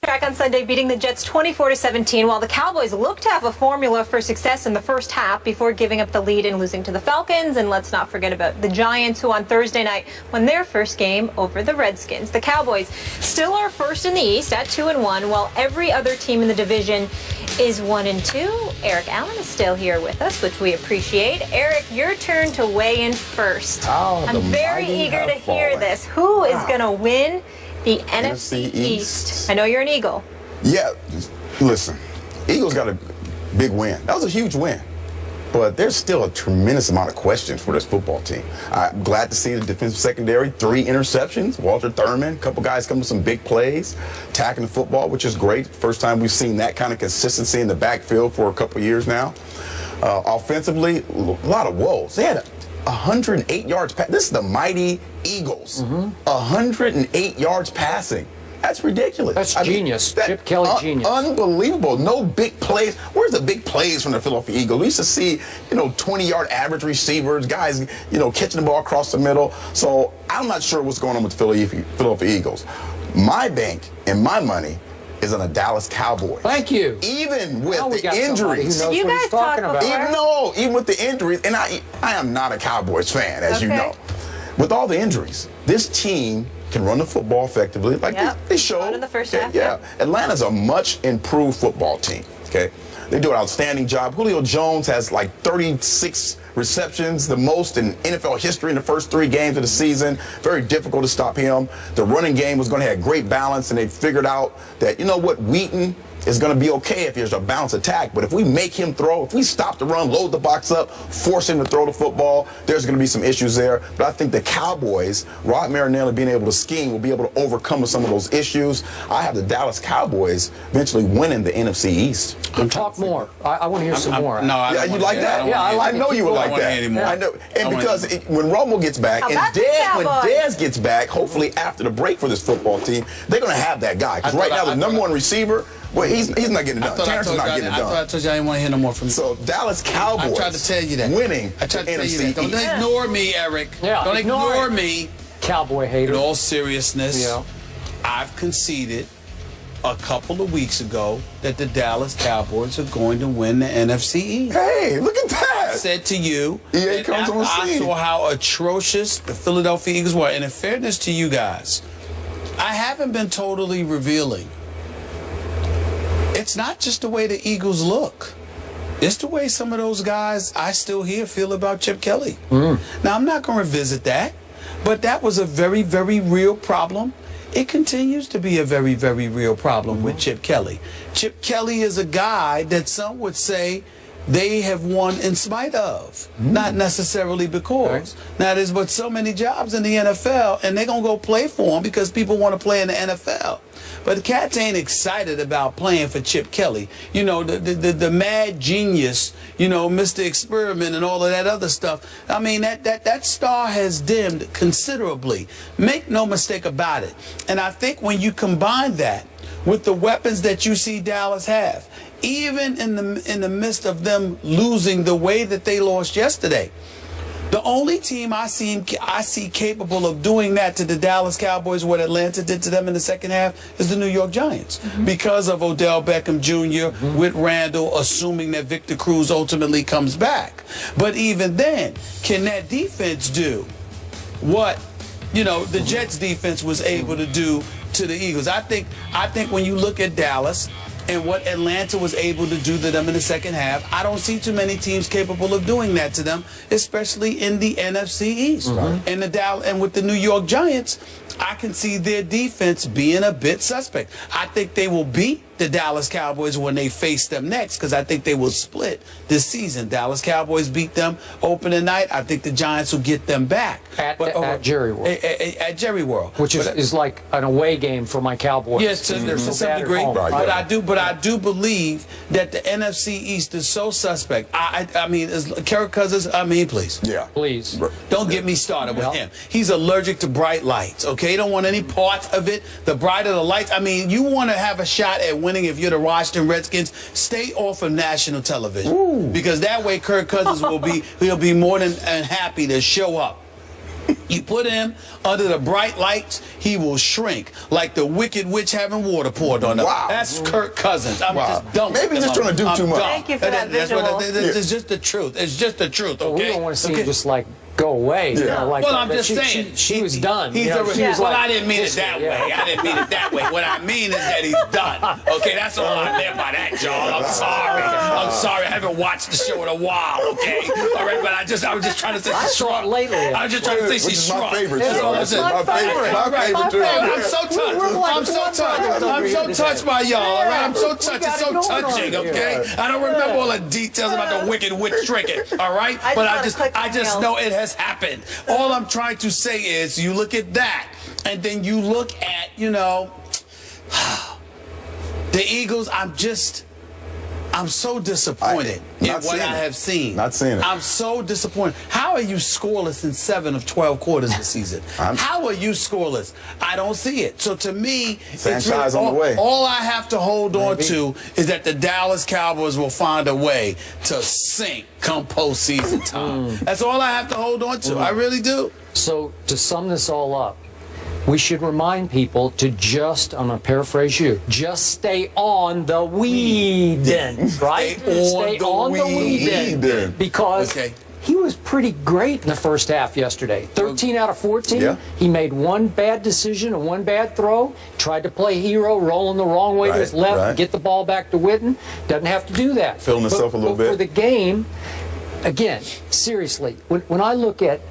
track on Sunday, beating the Jets 24-17, while the Cowboys looked to have a formula for success in the first half before giving up the lead and losing to the Falcons. And let's not forget about the Giants, who on Thursday night won their first game over the Redskins. The Cowboys still are first in the East at 2-1, while every other team in the division is 1-2. Eric Allen is still here with us, which we appreciate. Eric, your turn to weigh in first. I'm very eager to hear this. Who is going to win the NFC East? I know you're an Eagle. Yeah, listen, Eagles got a big win. That was a huge win. But there's still a tremendous amount of questions for this football team. I'm glad to see the defensive secondary, 3 interceptions. Walter Thurman, a couple guys coming with some big plays, attacking the football, which is great. First time we've seen that kind of consistency in the backfield for a couple years now. Offensively, a lot of woes. They had 108 yards. This is the mighty Eagles. 108 yards passing. That's ridiculous. That's genius. Chip Kelly genius. Unbelievable. No big plays. Where's the big plays from the Philadelphia Eagles? We used to see, 20-yard average receivers, guys, catching the ball across the middle. So I'm not sure what's going on with the Philadelphia Eagles. My bank and my money is on the Dallas Cowboys. Thank you. Even with the injuries. You guys talking about even with the injuries, and I am not a Cowboys fan, as you know. With all the injuries, this team can run the football effectively, like they showed in the first half. Yeah, Atlanta's a much improved football team. Okay, they do an outstanding job. Julio Jones has like 36 receptions, the most in NFL history in the first 3 games of the season. Very difficult to stop him. The running game was going to have great balance, and they figured out that, Wheaton is going to be okay if there's a balanced attack. But if we make him throw, if we stop the run, load the box up, force him to throw the football, there's going to be some issues there. But I think the Cowboys, Rod Marinelli being able to scheme, will be able to overcome some of those issues. I have the Dallas Cowboys eventually winning the NFC East. Talk more. I want to hear some more. No, you like that? Yeah, I know you would like that. I know, and because when Romo gets back and when Dez gets back, hopefully after the break for this football team, they're going to have that guy. Because right now the number 1 receiver, well, he's not getting it done. Terrence is not getting it done. I told you I didn't want to hear no more from you. So Dallas Cowboys. I tried to tell you that. Winning. I tried to tell you that. Don't NFC ignore me, Eric. Yeah, Don't ignore me. Cowboy hater. In all seriousness, I've conceded a couple of weeks ago that the Dallas Cowboys are going to win the NFC East. Hey, look at that. I said to you, EA comes on the scene. I saw how atrocious the Philadelphia Eagles were. And in fairness to you guys, I haven't been totally revealing. It's not just the way the Eagles look. It's the way some of those guys I still hear feel about Chip Kelly. Now, I'm not going to revisit that, but that was a very, very real problem. It continues to be a very, very real problem with Chip Kelly. Chip Kelly is a guy that some would say they have won in spite of, not necessarily because. Now, there's but so many jobs in the NFL, and they're going to go play for him because people want to play in the NFL. But the Cats ain't excited about playing for Chip Kelly. The mad genius, Mr. Experiment and all of that other stuff. I mean, that star has dimmed considerably. Make no mistake about it. And I think when you combine that with the weapons that you see Dallas have, even in the midst of them losing the way that they lost yesterday, the only team I see capable of doing that to the Dallas Cowboys, what Atlanta did to them in the second half, is the New York Giants. Because of Odell Beckham Jr. with Randall, assuming that Victor Cruz ultimately comes back. But even then, can that defense do what, the Jets defense was able to do to the Eagles? I think when you look at Dallas and what Atlanta was able to do to them in the second half, I don't see too many teams capable of doing that to them, especially in the NFC East. And with the New York Giants, I can see their defense being a bit suspect. I think they will beat the Dallas Cowboys when they face them next, because I think they will split this season. Dallas Cowboys beat them opening night. I think the Giants will get them back. At Jerry World. At Jerry World. Which is like an away game for my Cowboys. Yes, to some degree. But I do believe that the NFC East is so suspect. I mean, Kirk Cousins, please. Yeah. Please. Don't get me started with him. He's allergic to bright lights, okay? He don't want any parts of it. The brighter the lights. I mean, you want to have a shot at winning if you're the Washington Redskins, stay off of national television. Because that way Kirk Cousins will be more than happy to show up You put him under the bright lights, he will shrink like the wicked witch having water poured on him. Wow. That's Kirk Cousins. I'm just done. Maybe he's just trying to do too much. Thank you for that visual. It's just the truth. It's just the truth, okay? Well, we don't want to see him just like go away. You know, like well, that. I'm just saying. She was done. He's you know, she was well, like, I didn't mean it that way. I didn't mean it that way. What I mean is that he's done. Okay, that's all I meant by that, y'all. I'm sorry. I'm sorry. I haven't watched the show in a while, okay? All right, but I was just trying to say she's strong. lately. I was just trying to say she's strong. My favorite That's show. all I'm That's saying. my favorite. My favorite too. I'm so touched. I'm so touched. I'm so touched by y'all, all right? I'm so touched. It's so touching, okay? I don't remember all the details about the wicked witch shrinking, all right? But I just know it has happened. All I'm trying to say is you look at that, and then you look at, you know, the Eagles. I'm so disappointed in what I have seen. Not seeing it. I'm so disappointed. How are you scoreless in 7 of 12 quarters this season? How are you scoreless? I don't see it. So to me, franchise on the way. All I have to hold on to is that the Dallas Cowboys will find a way to sink come postseason time. That's all I have to hold on to. I really do. So to sum this all up, we should remind people to just, I'm going to paraphrase you, just stay on the weed, right? Stay on the weed. Because he was pretty great in the first half yesterday. 13 out of 14. Yeah. He made one bad decision and one bad throw. Tried to play hero, rolling the wrong way to his left, get the ball back to Witten. Doesn't have to do that. Feeling himself a little bit. For the game, again, seriously, when I look at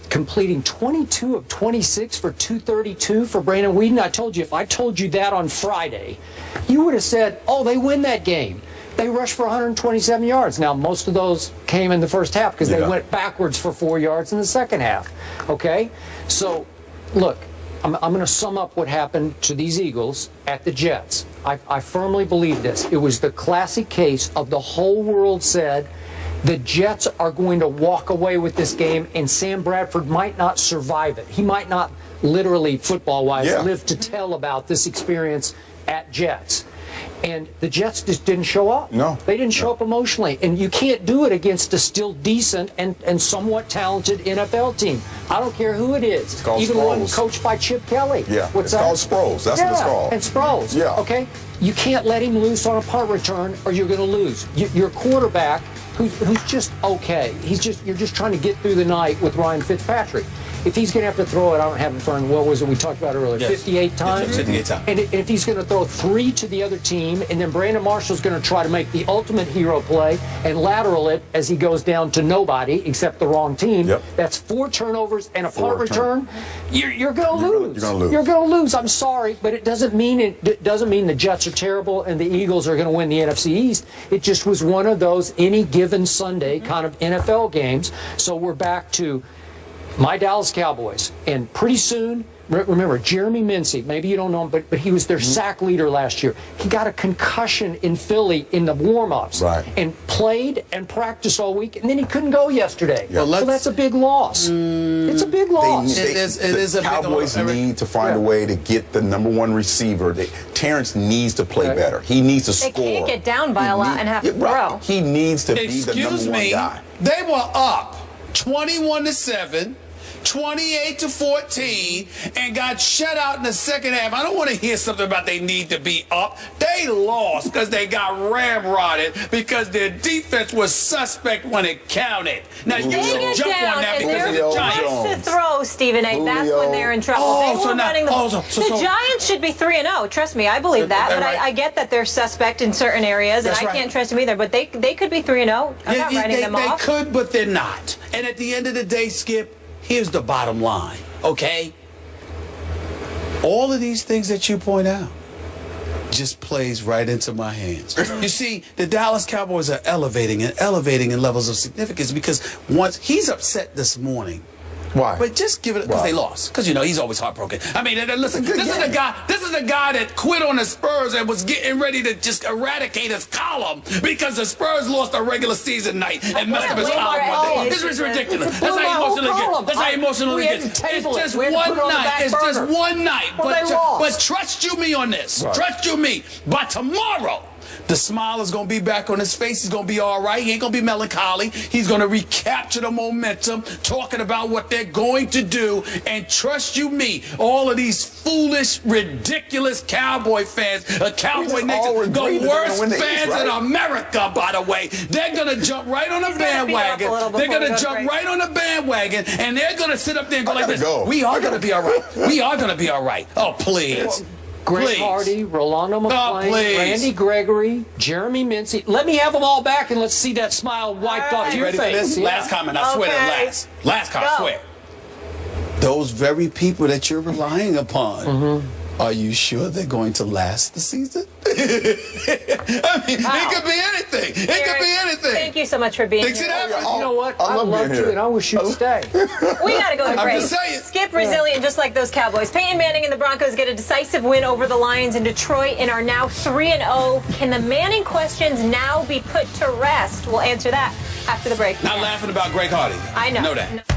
completing 22 of 26 for 232 for Brandon Weeden. I told you, if I told you that on Friday, you would have said, oh, they win that game. They rushed for 127 yards. Now, most of those came in the first half because they went backwards for 4 yards in the second half. Okay? So, look, I'm going to sum up what happened to these Eagles at the Jets. I firmly believe this. It was the classic case of the whole world said, the Jets are going to walk away with this game, and Sam Bradford might not survive it. He might not literally, football-wise, live to tell about this experience at Jets. And the Jets just didn't show up. No. They didn't show up emotionally. And you can't do it against a still decent and somewhat talented NFL team. I don't care who it is. It's called even Sproles. one coached by Chip Kelly. Yeah. What's it's that? called Sproles. That's what it's called. And Sproles. Yeah. Okay? You can't let him loose on a punt return or you're going to lose. Your quarterback, who's just okay. You're just trying to get through the night with Ryan Fitzpatrick. If he's going to have to throw it, I don't have in front of me, what was it we talked about earlier, 58 times? 58 times. And if he's going to throw 3 to the other team, and then Brandon Marshall's going to try to make the ultimate hero play and lateral it as he goes down to nobody except the wrong team, that's 4 turnovers and a punt return. You're going to lose. You're going to lose. You're going to lose. I'm sorry, but it doesn't mean the Jets are terrible and the Eagles are going to win the NFC East. It just was one of those any given Sunday kind of NFL games. So we're back to my Dallas Cowboys, and pretty soon, remember, Jeremy Mincey, maybe you don't know him, but he was their sack leader last year. He got a concussion in Philly in the warm-ups and played and practiced all week, and then he couldn't go yesterday. So that's a big loss. It's a big loss. It is a big loss. Cowboys need to find a way to get the #1 receiver. Terrence needs to play better. He needs to score. They can't get down by a lot and have to throw. He needs to be the #1 guy. They were up 21-7. 28-14 and got shut out in the second half. I don't want to hear something about they need to be up. They lost because they got ramrodded because their defense was suspect when it counted. Now you can jump on that because of the Giants. To throw, Stephen A. That's when they're in trouble. They were running the Giants should be 3-0. Trust me, I believe that. But I get that they're suspect in certain areas, and I can't trust them either. But they could be 3-0. I'm not writing them off. They could, but they're not. And at the end of the day, Skip, here's the bottom line, okay? All of these things that you point out just plays right into my hands. You see, the Dallas Cowboys are elevating in levels of significance because once he's upset this morning. Why? But just give it because they lost. Because he's always heartbroken. I mean, listen, this is the guy that quit on the Spurs and was getting ready to just eradicate his column because the Spurs lost a regular season night and messed up his column one day. This is ridiculous. That's how emotionally get. It's just one night. It's just one night. But trust you me on this. Trust you me. By tomorrow, The smile is going to be back on his face. He's going to be all right. He ain't going to be melancholy. He's going to recapture the momentum, talking about what they're going to do. And trust you me, all of these foolish, ridiculous Cowboy fans, Cowboy Nation, the worst fans in America, by the way, they're going to jump right on the bandwagon. They're going to jump right on the bandwagon, and they're going to sit up there and go like this. We are going to be all right. We are going to be all right. Oh, please. Greg Hardy, Rolando McClain, Randy Gregory, Jeremy Mincy. Let me have them all back and let's see that smile wiped off your face. face. Last comment. I swear that last comment. I swear. Those very people that you're relying upon, are you sure they're going to last the season? I mean, it could be anything. It could be anything. Thank you so much for being here. You know what? I love you, and I wish you'd stay. We got to go to break. I'm just saying. Skip resilient, just like those Cowboys. Peyton Manning and the Broncos get a decisive win over the Lions in Detroit and are now 3-0. Can the Manning questions now be put to rest? We'll answer that after the break. Not laughing about Greg Hardy. I know. Know that.